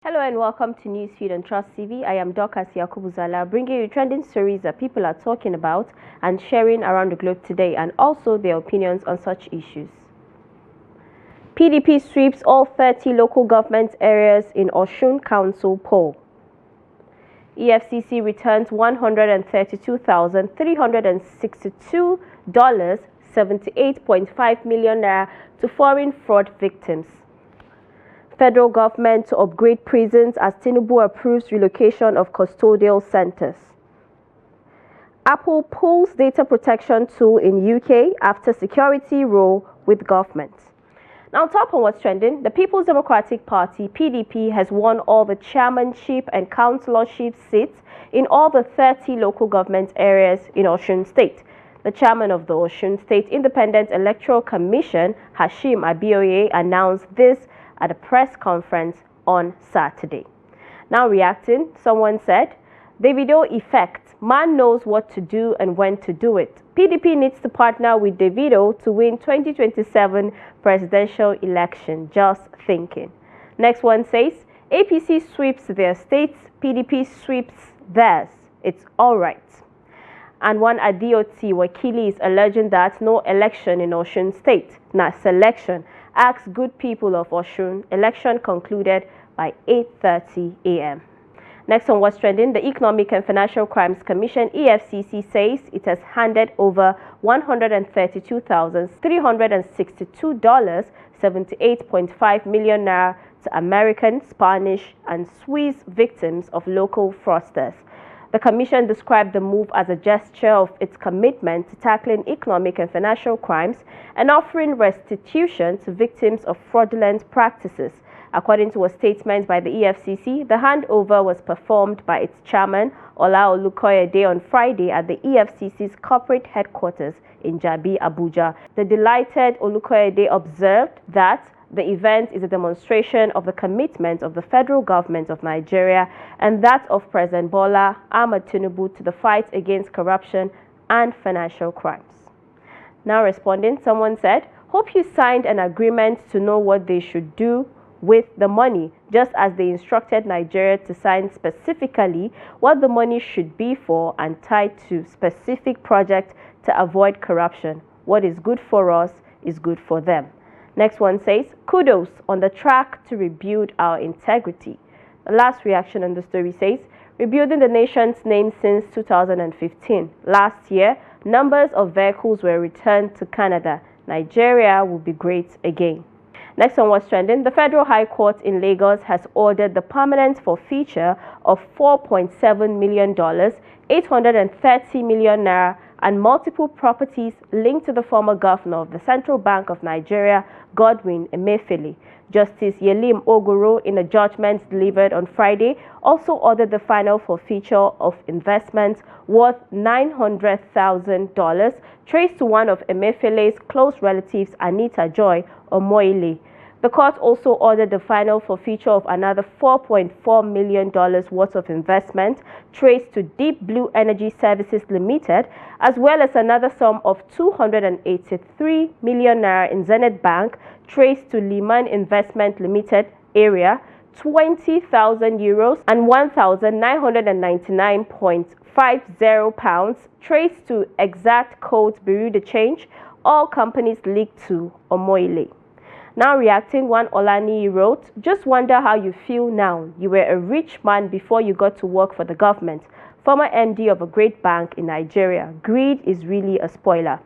Hello and welcome to Newsfeed on Trust TV. I am Dorcas Yakubu Zallah, bringing you trending stories that people are talking about and sharing around the globe today, and also their opinions on such issues. PDP sweeps all 30 local government areas in Osun Council poll. EFCC returns $132,362, 78.5 million naira to foreign fraud victims. Federal government to upgrade prisons as Tinubu approves relocation of custodial centers. Apple pulls data protection tool in UK after security row with government. Now, top on what's trending, the People's Democratic Party, PDP, has won all the chairmanship and councillorship seats in all the 30 local government areas in Osun State. The chairman of the Osun State Independent Electoral Commission, Hashim Abioye, announced this at a press conference on Saturday. Now reacting, someone said, Davido effect. Man knows what to do and when to do it. PDP needs to partner with Davido to win 2027 presidential election. Just thinking. Next one says, APC sweeps their states, PDP sweeps theirs. It's all right. And one Adioti Wakili is alleging that no election in Osun State, not selection, asks good people of Osun. Election concluded by 8:30 a.m. Next on what's trending, the Economic and Financial Crimes Commission, EFCC, says it has handed over $132,362, 78.5 million naira to American, Spanish, and Swiss victims of local fraudsters. The Commission described the move as a gesture of its commitment to tackling economic and financial crimes and offering restitution to victims of fraudulent practices. According to a statement by the EFCC, the handover was performed by its chairman, Ola Olukoyede, on Friday at the EFCC's corporate headquarters in Jabi, Abuja. The delighted Olukoyede observed that the event is a demonstration of the commitment of the federal government of Nigeria and that of President Bola Ahmed Tinubu to the fight against corruption and financial crimes. Now responding, someone said, hope you signed an agreement to know what they should do with the money, just as they instructed Nigeria to sign specifically what the money should be for and tied to specific projects to avoid corruption. What is good for us is good for them. Next one says, kudos on the track to rebuild our integrity. The last reaction on the story says, rebuilding the nation's name since 2015. Last year, numbers of vehicles were returned to Canada. Nigeria will be great again. Next on what's trending, the Federal High Court in Lagos has ordered the permanent forfeiture of $4.7 million, 830 million naira, and multiple properties linked to the former governor of the Central Bank of Nigeria, Godwin Emefiele. Justice Yelim Ogoro, in a judgment delivered on Friday, also ordered the final forfeiture of investments worth $900,000 traced to one of Emefiele's close relatives, Anita Joy Omoile. The court also ordered the final forfeiture of another $4.4 million worth of investment traced to Deep Blue Energy Services Limited, as well as another sum of 283 million naira in Zenith Bank traced to Liman Investment Limited area, 20,000 euros and 1,999.50 pounds traced to Exact Codes Bureau de Change, all companies leaked to Omoile. Now reacting, one Olani wrote, just wonder how you feel now. You were a rich man before you got to work for the government. Former MD of a great bank in Nigeria. Greed is really a spoiler.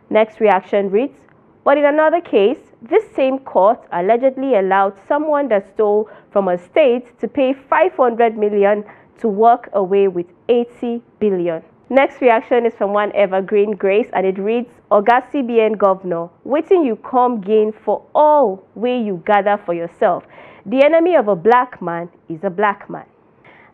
Next reaction reads, but in another case, this same court allegedly allowed someone that stole from a state to pay 500 million to walk away with 80 billion. Next reaction is from one Evergreen Grace, and it reads, Oga CBN Governor, waiting you come gain for all way you gather for yourself. The enemy of a black man is a black man.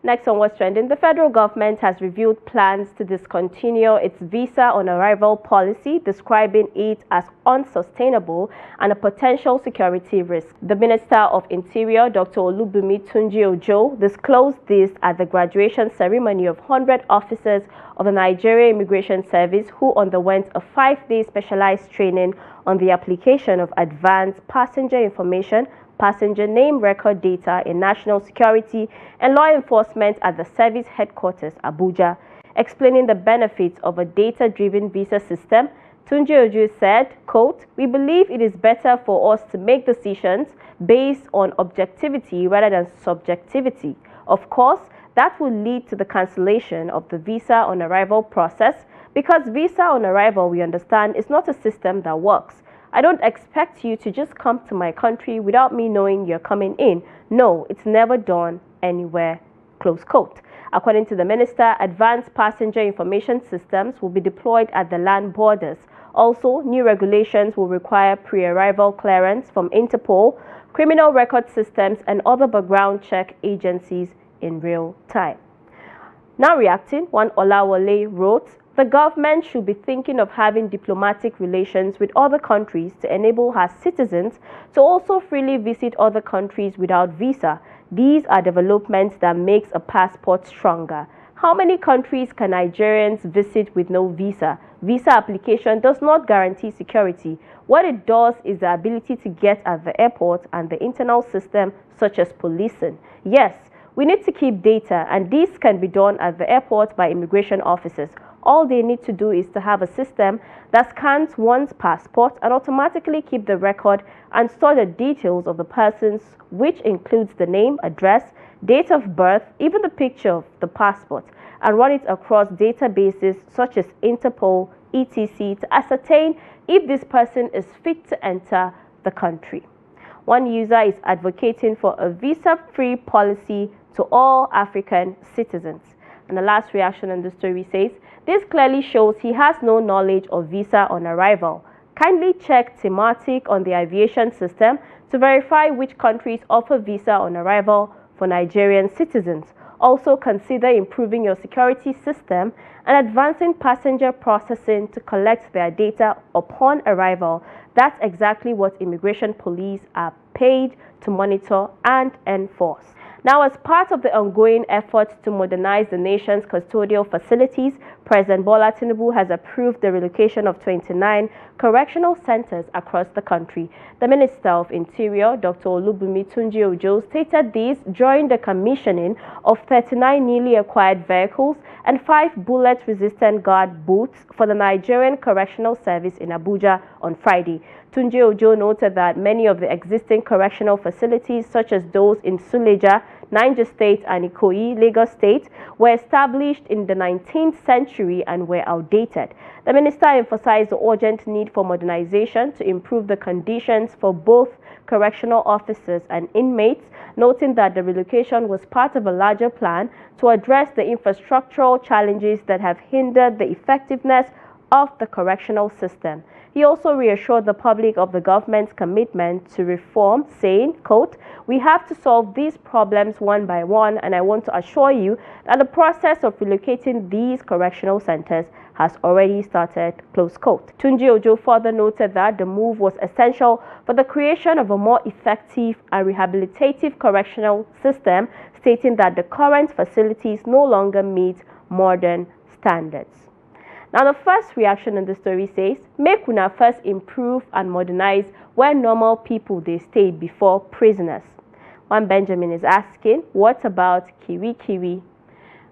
Next on what's trending, the federal government has revealed plans to discontinue its visa on arrival policy, describing it as unsustainable and a potential security risk. The Minister of Interior, Dr. Olubunmi Tunji Ojo, disclosed this at the graduation ceremony of 100 officers of the Nigeria Immigration Service who underwent a 5-day specialized training on the application of advanced passenger information passenger name record data in national security and law enforcement at the service headquarters, Abuja. Explaining the benefits of a data-driven visa system, Tunji Ojo said, quote, "We believe it is better for us to make decisions based on objectivity rather than subjectivity. Of course, that will lead to the cancellation of the visa on arrival process because visa on arrival, we understand, is not a system that works. I don't expect you to just come to my country without me knowing you're coming in. No, it's never done anywhere," close quote. According to the minister, advanced passenger information systems will be deployed at the land borders. Also, new regulations will require pre-arrival clearance from Interpol, criminal record systems, and other background check agencies in real time. Now reacting, one Olawole wrote, "The government should be thinking of having diplomatic relations with other countries to enable her citizens to also freely visit other countries without visa. These are developments that makes a passport stronger. How many countries can Nigerians visit with no visa? Visa application does not guarantee security. What it does is the ability to get at the airport and the internal system such as policing. Yes, we need to keep data, and this can be done at the airport by immigration officers. All they need to do is to have a system that scans one's passport and automatically keep the record and store the details of the persons, which includes the name, address, date of birth, even the picture of the passport, and run it across databases such as Interpol, etc. to ascertain if this person is fit to enter the country." One user is advocating for a visa-free policy to all African citizens. And the last reaction on the story says, "This clearly shows he has no knowledge of visa on arrival. Kindly check thematic on the aviation system to verify which countries offer visa on arrival for Nigerian citizens. Also consider improving your security system and advancing passenger processing to collect their data upon arrival. That's exactly what immigration police are paid to monitor and enforce." Now, as part of the ongoing efforts to modernize the nation's custodial facilities, President Bola Tinubu has approved the relocation of 29 correctional centers across the country. The Minister of Interior, Dr. Olubunmi Tunji Ojo, stated this during the commissioning of 39 newly acquired vehicles and 5 bullet-resistant guard boots for the Nigerian Correctional Service in Abuja on Friday. Tunji Ojo noted that many of the existing correctional facilities, such as those in Suleja, Niger State, and Ikoyi, Lagos State, were established in the 19th century and were outdated. The minister emphasized the urgent need for modernization to improve the conditions for both correctional officers and inmates, noting that the relocation was part of a larger plan to address the infrastructural challenges that have hindered the effectiveness of the correctional system. He also reassured the public of the government's commitment to reform, saying, quote, "We have to solve these problems one by one, and I want to assure you that the process of relocating these correctional centers has already started," close quote. Tunji Ojo further noted that the move was essential for the creation of a more effective and rehabilitative correctional system, stating that the current facilities no longer meet modern standards. Now, the first reaction on the story says, "Make una first improve and modernize where normal people they stayed before prisoners." One Benjamin is asking, "What about Kiwi Kiwi?"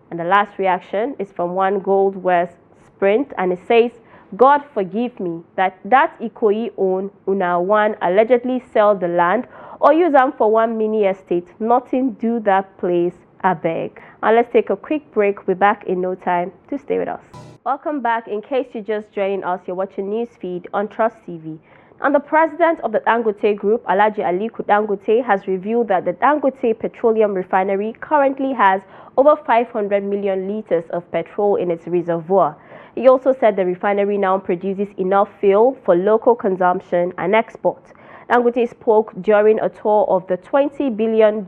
And the last reaction is from one Gold West Sprint, and it says, "God forgive me that Ikoyi own una one allegedly sell the land or use them for one mini estate. Nothing do that place, abeg." And let's take a quick break. We're back in no time. To stay with us. Welcome back. In case you're just joining us, you're watching Newsfeed on Trust TV. And the president of the Dangote Group, Alhaji Aliko Dangote, has revealed that the Dangote Petroleum Refinery currently has over 500 million liters of petrol in its reservoir. He also said the refinery now produces enough fuel for local consumption and export. Dangote spoke during a tour of the $20 billion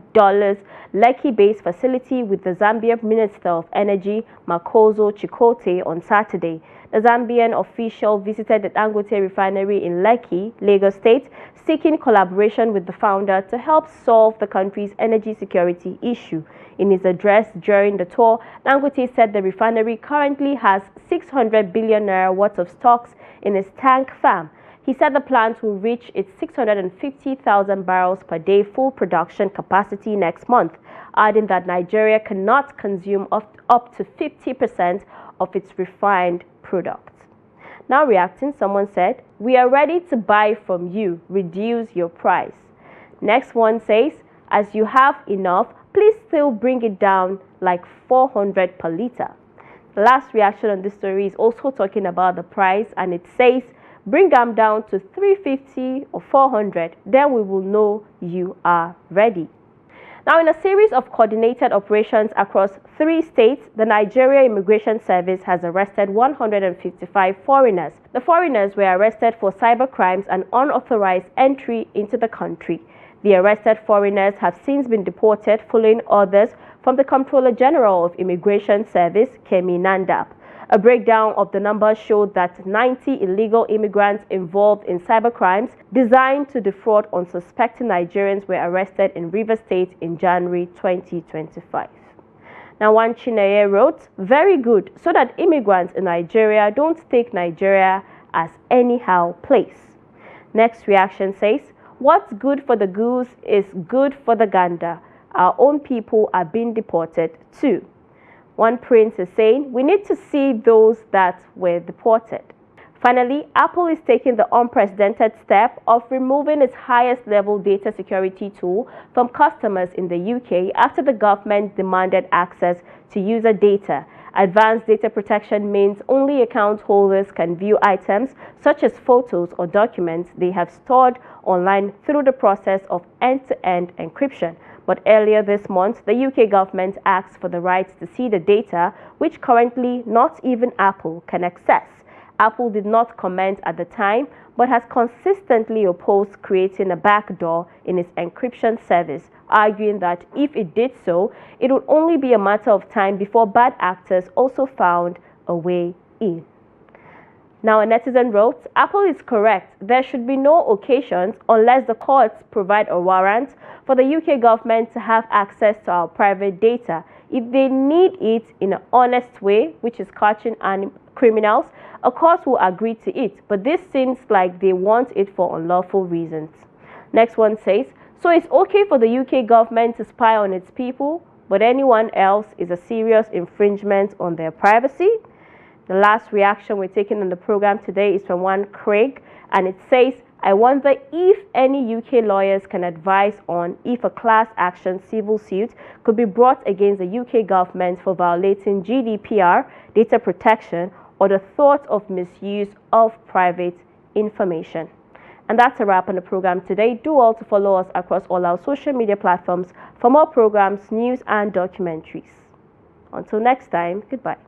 Lekki-based facility with the Zambian Minister of Energy, Makozo Chikote, on Saturday. The Zambian official visited the Dangote refinery in Lekki, Lagos State, seeking collaboration with the founder to help solve the country's energy security issue. In his address during the tour, Dangote said the refinery currently has 600 billion naira worth of stocks in its tank farm. He said the plant will reach its 650,000 barrels per day full production capacity next month, adding that Nigeria cannot consume up to 50% of its refined products. Now reacting, someone said, "We are ready to buy from you. Reduce your price." Next one says, "As you have enough, please still bring it down like 400 per liter." The last reaction on this story is also talking about the price, and it says, "Bring them down to 350 or 400, then we will know you are ready." Now, in a series of coordinated operations across 3 states, the Nigeria Immigration Service has arrested 155 foreigners. The foreigners were arrested for cybercrimes and unauthorized entry into the country. The arrested foreigners have since been deported following orders from the Comptroller General of Immigration Service, Kemi Nandap. A breakdown of the numbers showed that 90 illegal immigrants involved in cybercrimes designed to defraud unsuspecting Nigerians were arrested in Rivers State in January 2025. Now, one Chineye wrote, "Very good, so that immigrants in Nigeria don't take Nigeria as anyhow place." Next reaction says, "What's good for the goose is good for the gander. Our own people are being deported too." One prince is saying, "We need to see those that were deported." Finally, Apple is taking the unprecedented step of removing its highest level data security tool from customers in the UK after the government demanded access to user data. Advanced data protection means only account holders can view items such as photos or documents they have stored online through the process of end-to-end encryption. But earlier this month, the UK government asked for the right to see the data, which currently not even Apple can access. Apple did not comment at the time, but has consistently opposed creating a backdoor in its encryption service, arguing that if it did so, it would only be a matter of time before bad actors also found a way in. Now, a netizen wrote, "Apple is correct. There should be no occasions unless the courts provide a warrant for the UK government to have access to our private data. If they need it in an honest way, which is catching criminals, a court will agree to it. But this seems like they want it for unlawful reasons." Next one says, "So it's okay for the UK government to spy on its people, but anyone else is a serious infringement on their privacy?" The last reaction we're taking on the program today is from one Craig, and it says, "I wonder if any UK lawyers can advise on if a class action civil suit could be brought against the UK government for violating GDPR, data protection, or the thought of misuse of private information." And that's a wrap on the program today. Do also follow us across all our social media platforms for more programs, news, and documentaries. Until next time, goodbye.